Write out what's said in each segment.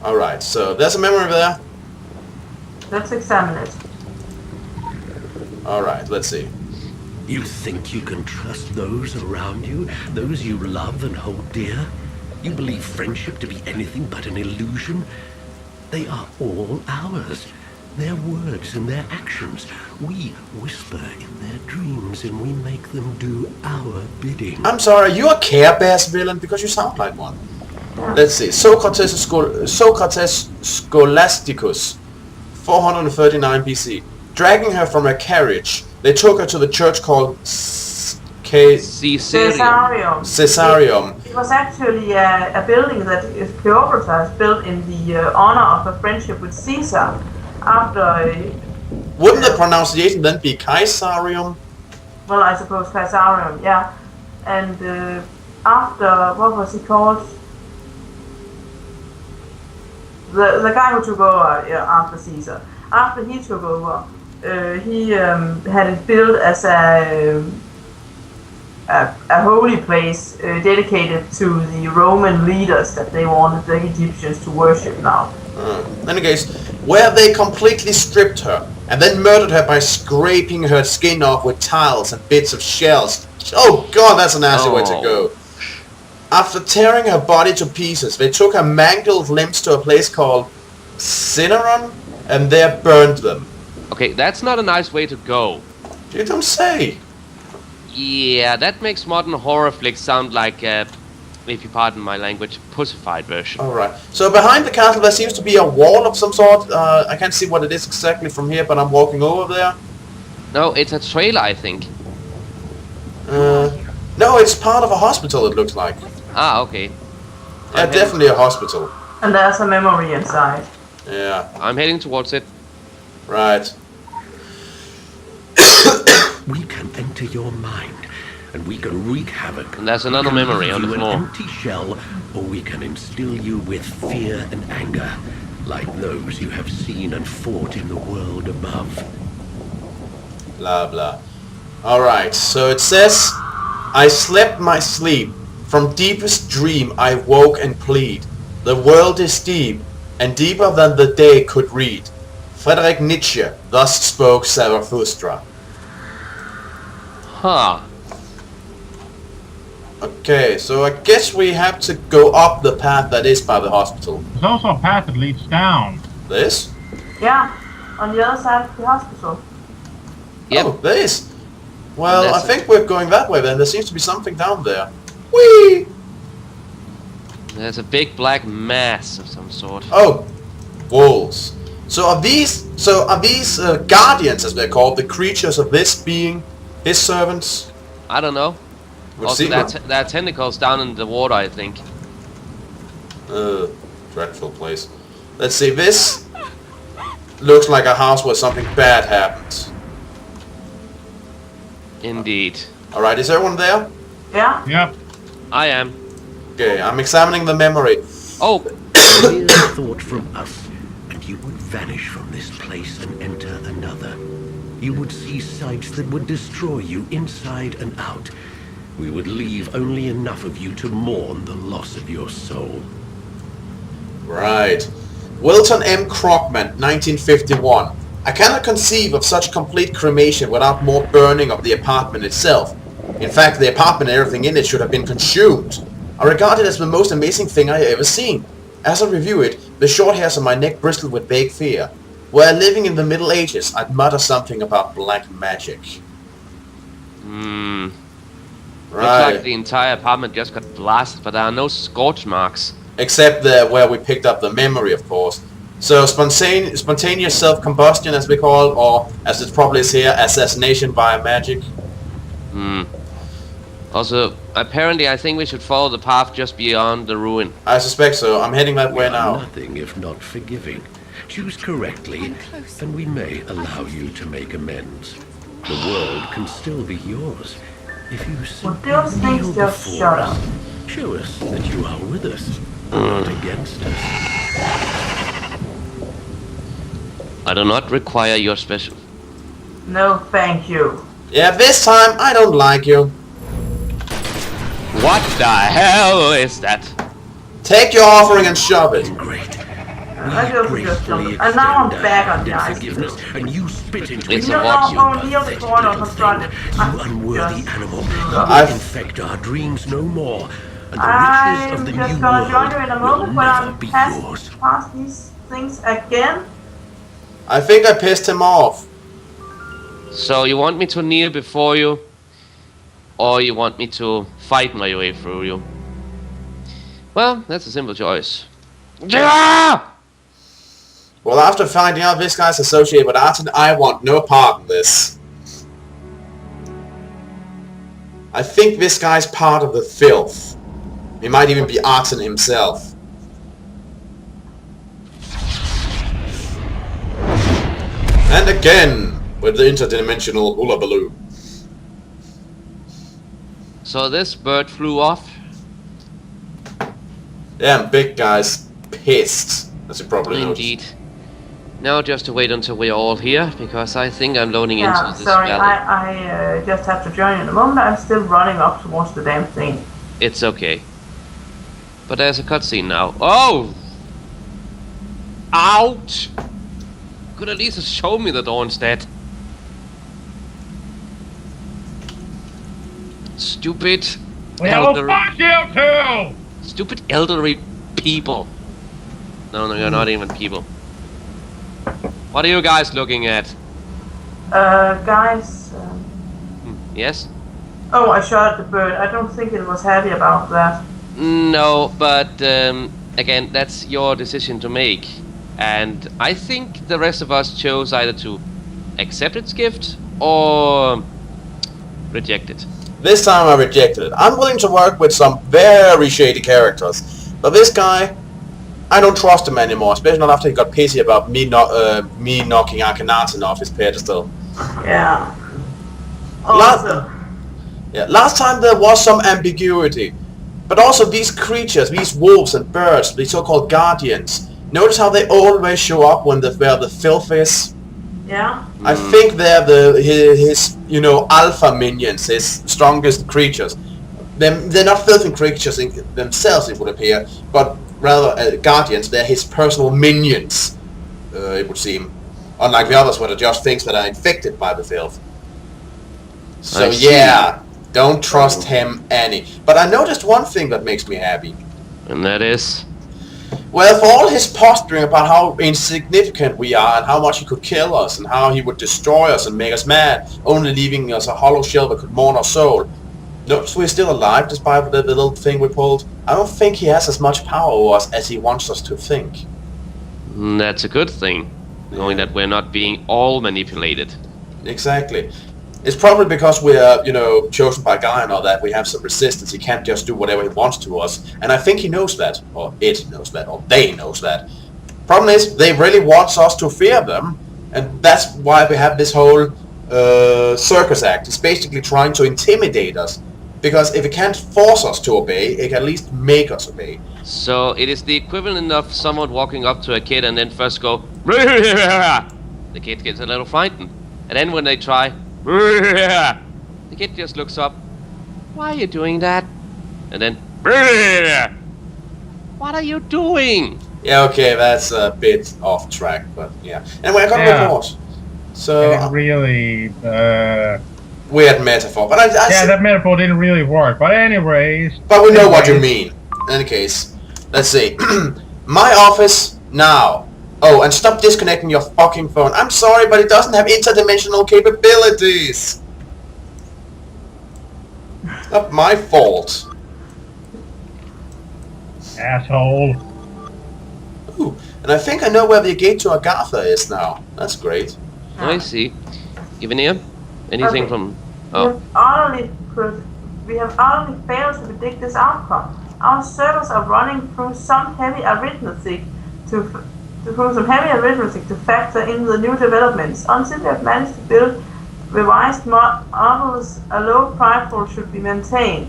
Alright, so there's a memory there. Let's examine it. Alright, let's see. You think you can trust those around you, those you love and hold dear? You believe friendship to be anything but an illusion? They are all ours. Their words and their actions. We whisper in their dreams and we make them do our bidding. I'm sorry, are you a Care Bears villain? Because you sound like one. Let's see. Socrates Scholasticus, 439 BC. Dragging her from her carriage, they took her to the church called Caesarium. Caesarium. It was actually a building that Cleopatra built in the honor of her friendship with Caesar. After... Wouldn't the pronunciation then be Caesarium? Well, I suppose Caesarium, yeah. And after... What was he called? The guy who took over after Caesar. After he took over, he had it built as a holy place dedicated to the Roman leaders that they wanted the Egyptians to worship now. In any case, where they completely stripped her and then murdered her by scraping her skin off with tiles and bits of shells. Oh god, that's a nasty way to go. After tearing her body to pieces, they took her mangled limbs to a place called Cineron and there burned them. Okay, that's not a nice way to go. You don't say. Yeah, that makes modern horror flicks sound like, if you pardon my language, pussified version. Alright, so behind the castle there seems to be a wall of some sort. I can't see what it is exactly from here, but I'm walking over there. No, it's a trailer, I think. No, it's part of a hospital, it looks like. Ah, okay. Yeah, definitely a hospital. And there's a memory inside. Yeah. I'm heading towards it. Right. We can enter your mind, and we can wreak havoc. And there's another memory on the You floor. an empty shell, or we can instill you with fear and anger, like those you have seen and fought in the world above. Blah blah. Alright, so it says, I slept my sleep. From deepest dream I woke and plead. The world is deep, and deeper than the day could read. Friedrich Nietzsche, thus spoke Zarathustra. Huh. Okay, so I guess we have to go up the path that is by the hospital. There's also a path that leads down. This? Yeah, on the other side of the hospital. Yep. Oh, this. Well, I That's think we're going that way then. There seems to be something down there. Whee! There's a big black mass of some sort. Oh, wolves. So are these guardians, as they're called, the creatures of this being, his servants? I don't know. We'll Also, see. there are tentacles down in the water, I think. Dreadful place. Let's see. This looks like a house where something bad happened. Indeed. All right, is everyone there? Yeah? Yep. I am. Okay, I'm examining the memory. Oh, Clear thought from us, and you would vanish from this place and enter another. You would see sights that would destroy you inside and out. We would leave only enough of you to mourn the loss of your soul. Right. Wilton M. Krogman, 1951. I cannot conceive of such complete cremation without more burning of the apartment itself. In fact, the apartment and everything in it should have been consumed. I regard it as the most amazing thing I ever seen. As I review it, the short hairs on my neck bristled with vague fear. Were living in the Middle Ages, I'd mutter something about black magic. Looks Right. like the entire apartment just got blasted, but there are no scorch marks. Except where we picked up the memory, of course. So spontaneous self-combustion, as we call it, or as it probably is here, assassination by magic. Also, apparently I think we should follow the path just beyond the ruin. I suspect so. I'm heading that way now. Nothing if not forgiving. Choose correctly, and we may allow you to make amends. The world can still be yours if you simply those things kneel just before shut us. up? Show us that you are with us, not against us. I do not require your special... No, thank you. Yeah, this time I don't like you. What the hell is that? Take your offering and shove it. Great. I We just gracefully and now I'm extend back our on hand the in ice. forgiveness, and you spit into It's it. a what You no, Neil the pathetic corner little confronted. thing. You unworthy Just- animal. You I've- will infect our dreams no more, and the I'm riches of the just new gonna join you world in a will moment when never I'm be past yours. these things again. I think I pissed him off. So you want me to kneel before you, or you want me to fight my way through you? Well, that's a simple choice. Yeah! Well, after finding out this guy's associated with Arton, I want no part in this. I think this guy's part of the filth. He might even be Arton himself. And again, with the interdimensional hula balloon. So this bird flew off. Damn, big guy's pissed, as you probably noticed. Indeed. Now just to wait until we're all here, because I think I'm loading Yeah, into this sorry, valley. I just have to join in a moment. I'm still running up towards the damn thing. It's okay. But there's a cutscene now. Oh! Ouch! Could at least have shown me the door instead. Stupid We have a elderly, fuck you too! stupid elderly people. No, you're not even people. What are you guys looking at? Guys. Yes? Oh, I shot at the bird. I don't think it was happy about that. No, but again, that's your decision to make. And I think the rest of us chose either to accept its gift or reject it. This time I rejected it. I'm willing to work with some very shady characters, but this guy, I don't trust him anymore, especially not after he got pissy about me knocking Akhenaten off his pedestal. Yeah. Last, Also, last time there was some ambiguity, but also these creatures, these wolves and birds, these so-called guardians, notice how they always show up when where the filth is? yeah. I think they're his alpha minions, his strongest creatures. They're not filthy creatures themselves, it would appear, but rather guardians. They're his personal minions, it would seem. Unlike the others, where they're just things that are infected by the filth. So I see. yeah, don't trust him any. But I noticed one thing that makes me happy. And that is... Well, for all his posturing about how insignificant we are and how much he could kill us and how he would destroy us and make us mad, only leaving us a hollow shell that could mourn our soul. Notice we're still alive despite the little thing we pulled. I don't think he has as much power over us as he wants us to think. That's a good thing, knowing that we're not being all manipulated. Exactly. It's probably because we're, chosen by Gaia and all that, we have some resistance. He can't just do whatever he wants to us. And I think he knows that. Or it knows that. Or they knows that. Problem is, they really want us to fear them. And that's why we have this whole circus act. It's basically trying to intimidate us. Because if it can't force us to obey, it can at least make us obey. So it is the equivalent of someone walking up to a kid and then first go... The kid gets a little frightened. And then when they try... The kid just looks up. Why are you doing that? And then... What are you doing? Yeah, okay, that's a bit off track, but yeah. Anyway, I got a Yeah. report. So, Didn't really, weird metaphor, but yeah, that metaphor didn't really work. But anyways, but we know what you mean. In any case, let's see. My office now. Oh, and stop disconnecting your fucking phone. I'm sorry, but it doesn't have interdimensional capabilities. It's not my fault. asshole. Ooh, and I think I know where the gate to Agatha is now. That's great. I see. Ivanir? Anything Okay. from... We Oh, have utterly failed to predict this outcome. Our servers are running through some heavy arithmetic to factor in the new developments. Until we have managed to build revised models, a low profile should be maintained.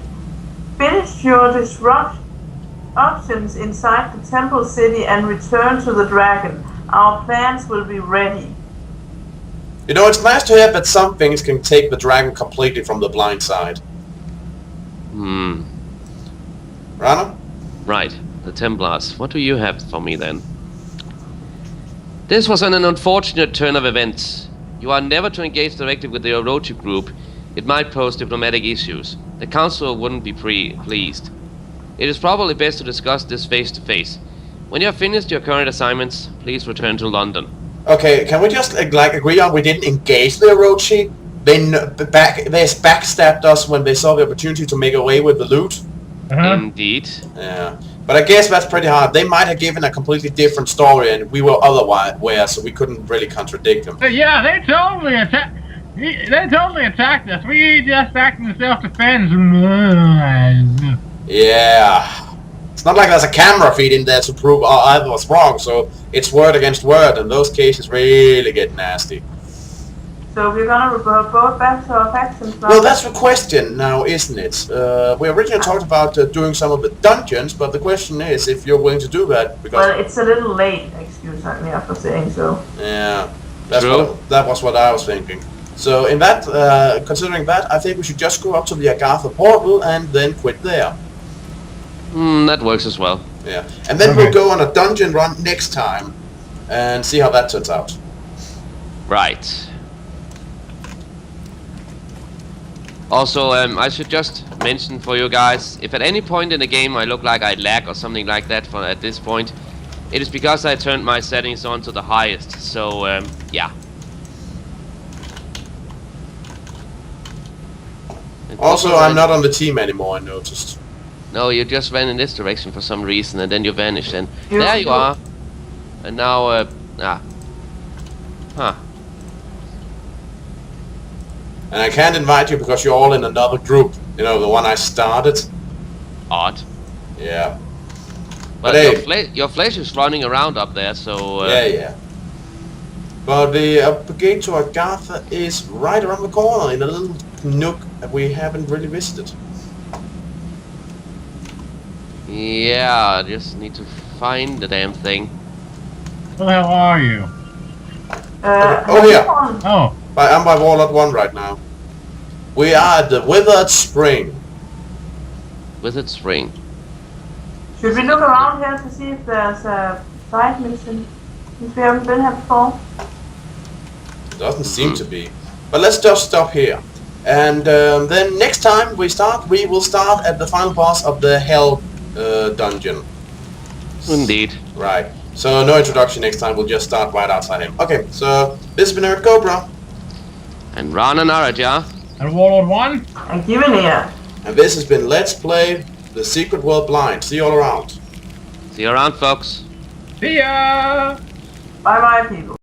Finish your disruptions inside the temple city and return to the dragon. Our plans will be ready. It's nice to hear that some things can take the dragon completely from the blind side. Rana? Right. The Templars. What do you have for me then? This was an unfortunate turn of events. You are never to engage directly with the Orochi group. It might pose diplomatic issues. The council wouldn't be pleased. It is probably best to discuss this face to face. When you have finished your current assignments, please return to London. Okay, can we just agree on we didn't engage the Orochi? They backstabbed us when they saw the opportunity to make away with the loot. Indeed. Yeah, but I guess that's pretty hard. They might have given a completely different story, and we were otherwise, so we couldn't really contradict them. Yeah, they totally attacked. They totally attacked us. We just acted in self-defense. Yeah. It's not like there's a camera feed in there to prove either was wrong, so it's word against word, and those cases really get nasty. So we're gonna revert both back to our factions now. Well, that's the question now, isn't it? We originally talked about doing some of the dungeons, but the question is if you're willing to do that, because... Well, it's a little late, excuse me for saying so. Yeah, True. that was what I was thinking. So in that, considering that, I think we should just go up to the Agartha portal and then quit there. That works as well. Yeah, and then we'll go on a dungeon run next time and see how that turns out. Right. Also, I should just mention for you guys, if at any point in the game I look like I lag or something like that at this point, it is because I turned my settings on to the highest, so, yeah. And Also, I'm not on the team anymore, I noticed. No, you just ran in this direction for some reason, and then you vanished, and Yeah. there you are. And now, Huh. And I can't invite you because you're all in another group. You know, the one I started. Odd. Yeah. But hey. your flesh is running around up there, so... Yeah. But the gate to Agartha is right around the corner in a little nook that we haven't really visited. Yeah, I just need to find the damn thing. Where the hell are you? Oh, here. Oh, I'm by Warlord 1 right now. We are at the Withered Spring. Withered Spring. Should we look around here to see if there's a side mission? Since we haven't been here before. Doesn't seem to be. But let's just stop here. And then next time we will start at the final boss of the Hell dungeon. Indeed. Right. So no introduction next time, we'll just start right outside him. Okay, so this has been Eric Cobra. And Rana Naraja. and Warlord 1? And given here. And this has been Let's Play The Secret World Blind. See you all around. See you around, folks. See ya! Bye bye, people.